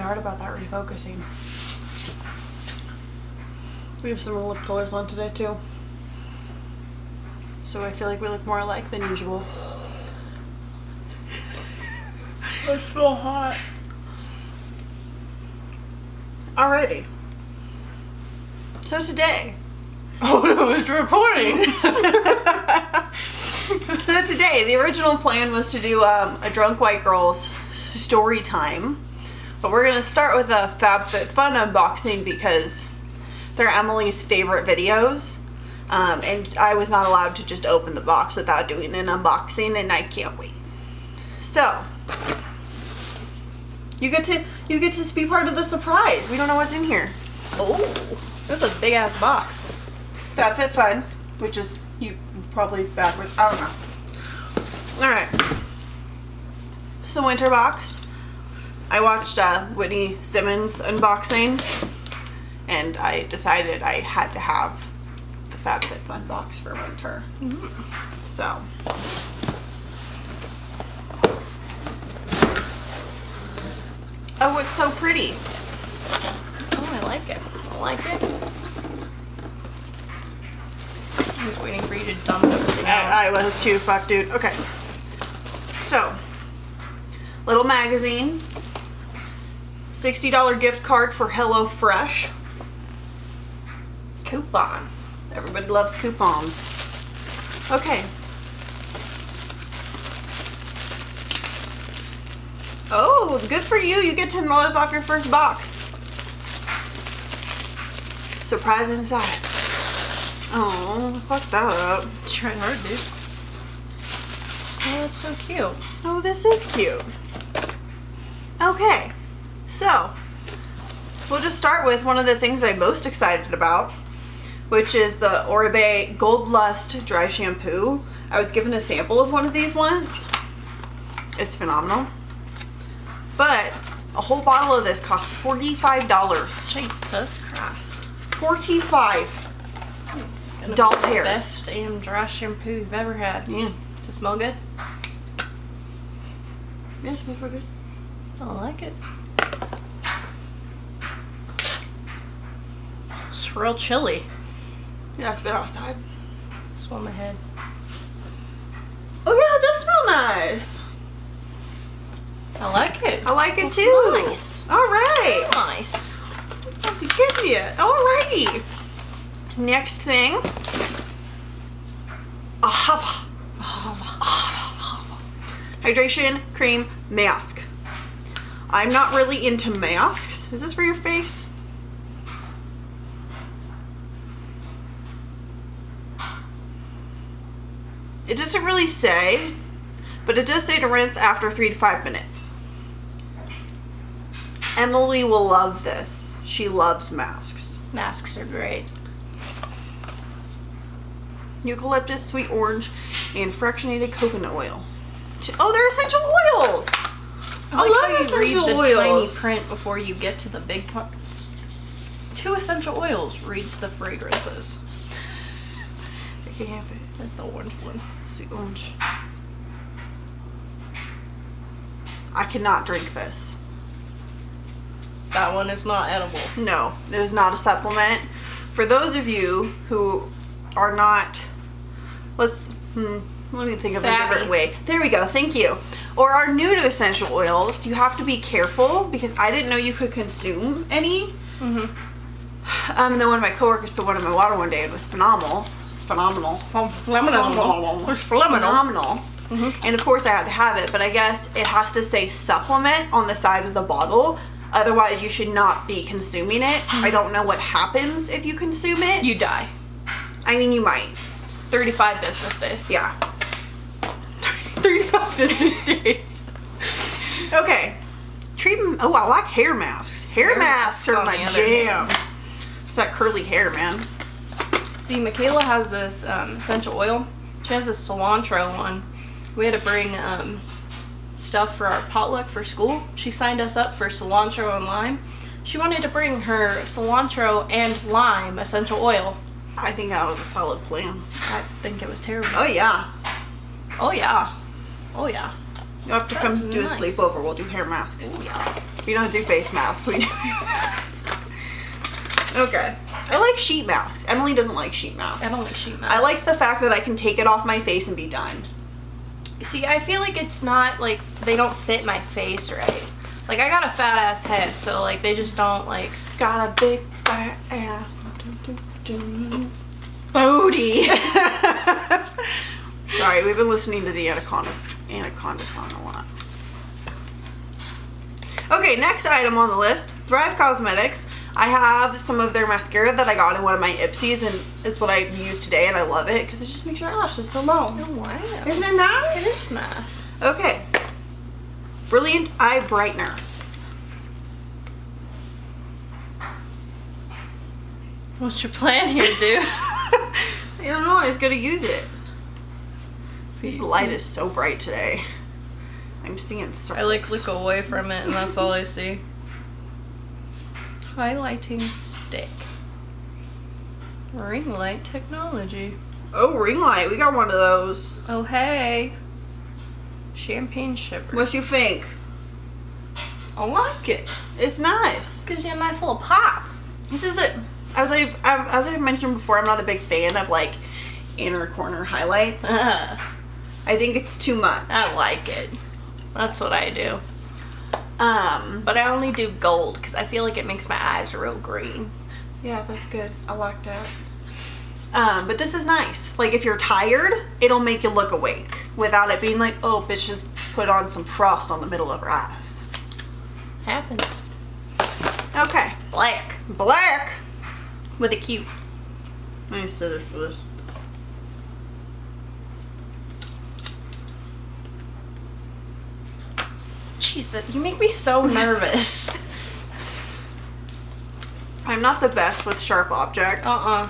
hard about that refocusing. We have some lip colors on today too. So I feel like we look more alike than usual. It's so hot. Alrighty. So today. Oh no, it's recording. So today, the original plan was to do a Drunk White Girls story time. But we're going to start with a Fab Fit Fun unboxing because they're Emily's favorite videos. And I was not allowed to just open the box without doing an unboxing, and I can't wait. So, you get to be part of the surprise. We don't know what's in here. Oh, this is a big ass box. Fab Fit Fun, which is you probably backwards. I don't know. All right. This is the winter box. I watched Whitney Simmons unboxing, and I decided I had to have the Fab Fit Fun box for winter. So. Oh, it's so pretty. Oh, I like it. I like it. I was waiting for you to dump everything out. I was too. Fuck, dude. Okay. So, little magazine. $60 gift card for HelloFresh. Coupon. Everybody loves coupons. Okay. Oh, good for you. You get $10 off your first box. Surprise inside. Oh, fuck that up. Trying hard, dude. Oh, that's so cute. Oh, this is cute. Okay, so we'll just start with one of the things I'm most excited about, which is the Oribe Gold Lust Dry Shampoo. I was given a sample of one of these once. It's phenomenal. But a whole bottle of this costs $45. Jesus Christ. $45. Gonna Doll be the hairs. Best damn dry shampoo you've ever had. Yeah. Does it smell good? Yeah, it smells pretty good. I like it. It's real chilly. Yeah, it's been outside. Swell my head. Oh yeah, it does smell nice. I like it. I like it It's too. nice. All right. Nice. I'll be good you. Alrighty. Next thing. Ahava. Hydration cream mask. I'm not really into masks. Is this for your face? It doesn't really say, but it does say to rinse after 3 to 5 minutes. Emily will love this. She loves masks. Masks are great. Eucalyptus, sweet orange, and fractionated coconut oil. Oh, they're essential oils! I like how love you read essential the oils. tiny print before you get to the big part. 2 essential oils reads the fragrances. I can't have it. That's the orange one. Sweet orange. I cannot drink this. That one is not edible. No, it is not a supplement. For those of you who are not, let me think of a Savvy. different way. There we go, thank you. Or are new to essential oils, you have to be careful because I didn't know you could consume any. And then one of my coworkers put one in my water one day and it was phenomenal. Phenomenal. Phenomenal. It's phenomenal. And of course I had to have it, but I guess it has to say supplement on the side of the bottle. Otherwise you should not be consuming it. I don't know what happens if you consume it. You die. I mean, you might. 35 business days. Yeah. 35 business days. Okay. Treatment. Oh, I like hair masks. Hair masks are on my the other jam. It's that curly hair, man. See, Michaela has this essential oil. She has this cilantro one. We had to bring stuff for our potluck for school. She signed us up for cilantro and lime. She wanted to bring her cilantro and lime essential oil. I think that was a solid plan. I think it was terrible. Oh, yeah. Oh yeah. Oh yeah. You'll have to That's come do a nice. sleepover. We'll do hair masks. Ooh, yeah. We don't do face masks. We do hair masks. Okay. I like sheet masks. Emily doesn't like sheet masks. I don't like sheet masks. I like the fact that I can take it off my face and be done. See, I feel like it's not, like, they don't fit my face right. Like, I got a fat ass head, so, like, they just don't, like... Got a big fat ass. Bodie! Sorry, we've been listening to the Anaconda song a lot. Okay, next item on the list, Thrive Cosmetics. I have some of their mascara that I got in one of my Ipsies, and it's what I use today, and I love it because it just makes your eyelashes so long. Oh, wow. Isn't it nice? It is nice. Okay. Brilliant Eye Brightener. What's your plan here, dude? I don't know, I was gonna use it. This light is so bright today. I'm seeing circles. I, like, look away from it, and that's all I see. Highlighting stick. Ring light technology. Oh, ring light. We got one of those. Oh, hey. Champagne shipper. What you think? I like it. It's nice. Gives you a nice little pop. This is it. As I've mentioned before, I'm not a big fan of like inner corner highlights. I think it's too much. I like it. That's what I do. But I only do gold because I feel like it makes my eyes real green. Yeah, that's good. I like that. But this is nice. Like if you're tired, it'll make you look awake without it being like, oh, bitch just put on some frost on the middle of her eyes. Happens. Okay. Black. Black. With a Q. I need scissors for this. Jesus, you make me so nervous. I'm not the best with sharp objects. Uh-uh.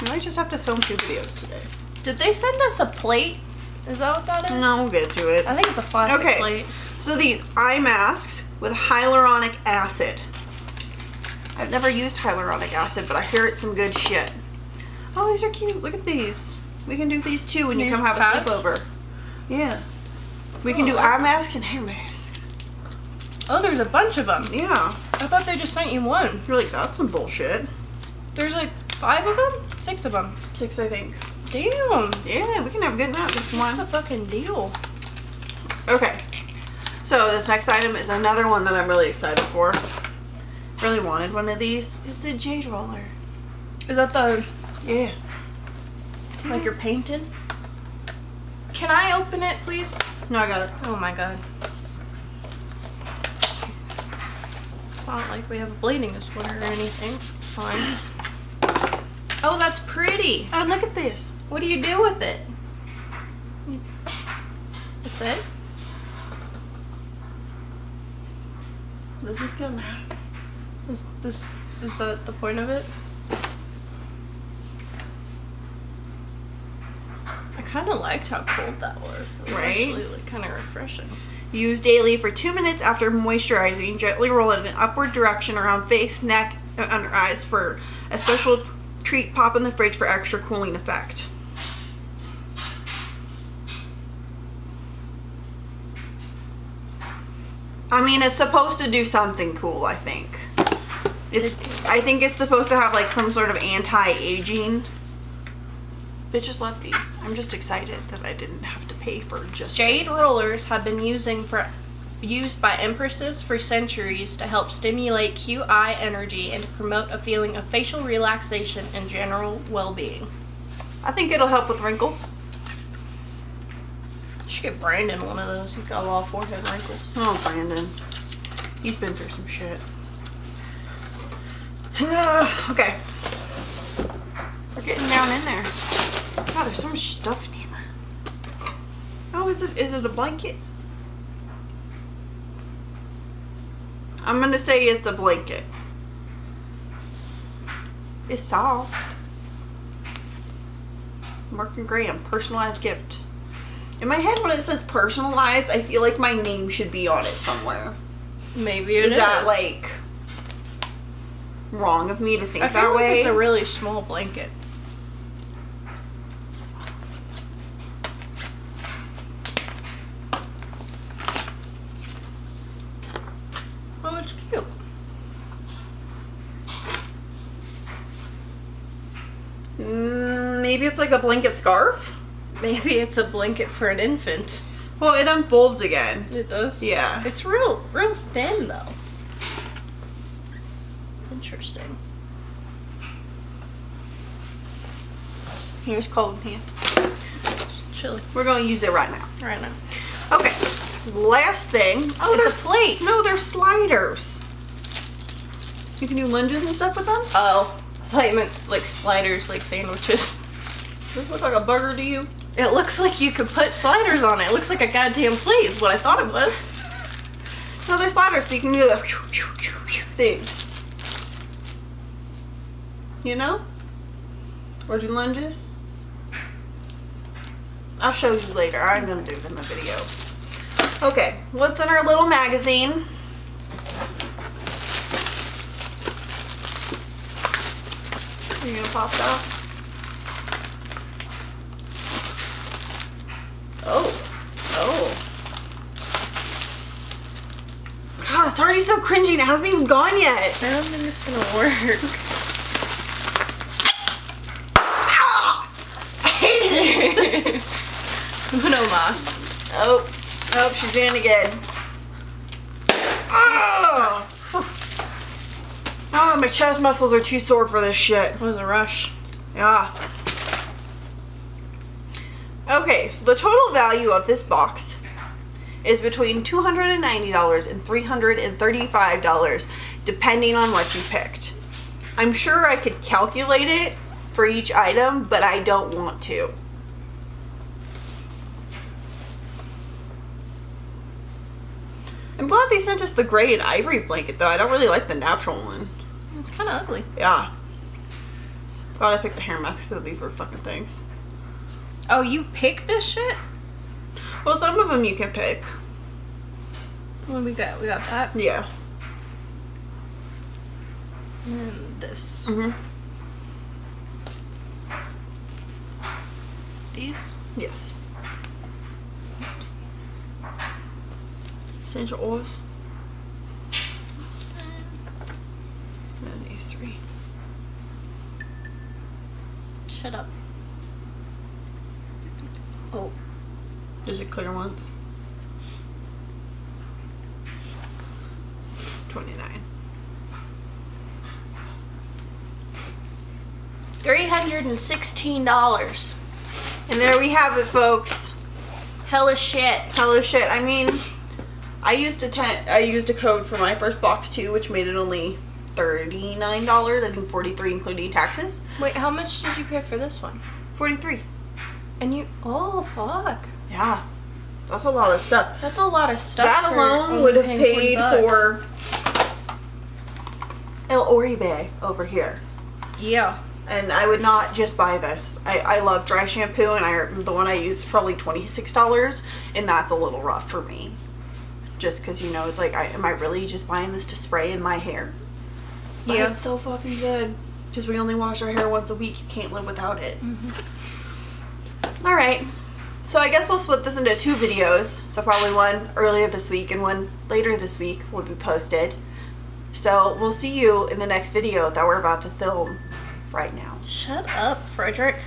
You might just have to film 2 videos today. Did they send us a plate? Is that what that is? No, we'll get to it. I think it's a plastic Okay. plate. So these eye masks with hyaluronic acid. I've never used hyaluronic acid, but I hear it's some good shit. Oh, these are cute. Look at these. We can do these too when you These come have a pads? sleepover. Yeah. We can do eye masks and hair masks. Oh, there's a bunch of them. Yeah. I thought they just sent you one. You're like, that's some bullshit. There's like 5 of them? 6 of them. 6, I think. Damn. Yeah, we can have a good night with What's one. the fucking deal? Okay. So this next item is another one that I'm really excited for. Really wanted one of these. It's a Jade Roller. Is that the, Yeah. like you're painted? Can I open it, please? No, I got it. Oh my god. It's not like we have a bleeding disorder or anything. It's fine. Oh, that's pretty. Oh, look at this. What do you do with it? That's it? Does it feel nice? Is that the point of it? I kind of liked how cold that was. It was Right? actually like kind of refreshing. Use daily for 2 minutes after moisturizing. Gently roll it in an upward direction around face, neck, and under eyes for a special treat. Pop in the fridge for extra cooling effect. I mean, it's supposed to do something cool, I think. I think it's supposed to have like some sort of anti-aging. Bitches love these. I'm just excited that I didn't have to pay for just Jade this. rollers have been used by empresses for centuries to help stimulate cute eye energy and to promote a feeling of facial relaxation and general well-being. I think it'll help with wrinkles. You should get Brandon one of those. He's got a lot of forehead wrinkles. Oh, Brandon. He's been through some shit. Okay. We're getting down in there. God, there's so much stuff in here. Oh, is it a blanket? I'm gonna say it's a blanket. It's soft. Mark and Graham, personalized gifts. In my head, when it says personalized, I feel like my name should be on it somewhere. Maybe it is. Is that like wrong of me to think I feel that like way? it's a really small blanket. maybe it's like a blanket scarf? Maybe it's a blanket for an infant. Well, it unfolds again. It does? Yeah. It's real thin, though. Interesting. Here's cold in here. Chilly. We're going to use it right now. Right now. Okay. Last thing. Oh, It's there's a plate. No, they're sliders. You can do lunges and stuff with them? Oh. I thought you meant like sliders, like sandwiches. Does this look like a burger to you? It looks like you could put sliders on it. It looks like a goddamn plate is what I thought it was. No, they're sliders, so you can do the things. You know? Or do lunges. I'll show you later. I'm going to do it in the video. Okay, what's in our little magazine? Are you going to pop that? Oh. God, it's already so cringy and it hasn't even gone yet. I don't think it's gonna work. I hate it. No mas. Oh, she's doing it again. Oh, my chest muscles are too sore for this shit. It was a rush. Yeah. Okay, so the total value of this box is between $290 and $335, depending on what you picked. I'm sure I could calculate it for each item, but I don't want to. I'm glad they sent us the gray and ivory blanket, though. I don't really like the natural one. It's kind of ugly. Yeah. Glad I picked the hair masks, because these were fucking things. Oh, you pick this shit? Well, some of them you can pick. What do we got? We got that. Yeah. And this. Mm-hmm. These? Yes. Essential oils. And these three. Shut up. Oh. Is it clear ones? 29. $316. And there we have it, folks. Hella shit. Hello shit. I mean, I used a code for my first box too, which made it only $39. I think $43 including taxes. Wait, how much did you pay for this one? $43. And you, oh fuck. Yeah. That's a lot of stuff. That's a lot of stuff. That alone would have paid for El Oribe over here. Yeah. And I would not just buy this. I love dry shampoo, and the one I use is probably $26, and that's a little rough for me. Just because, you know, it's like, am I really just buying this to spray in my hair? But Yeah. it's so fucking good. Because we only wash our hair once a week. You can't live without it. Mm-hmm. Alright. So I guess we'll split this into 2 videos. So probably one earlier this week and one later this week will be posted. So we'll see you in the next video that we're about to film right now. Shut up, Frederick.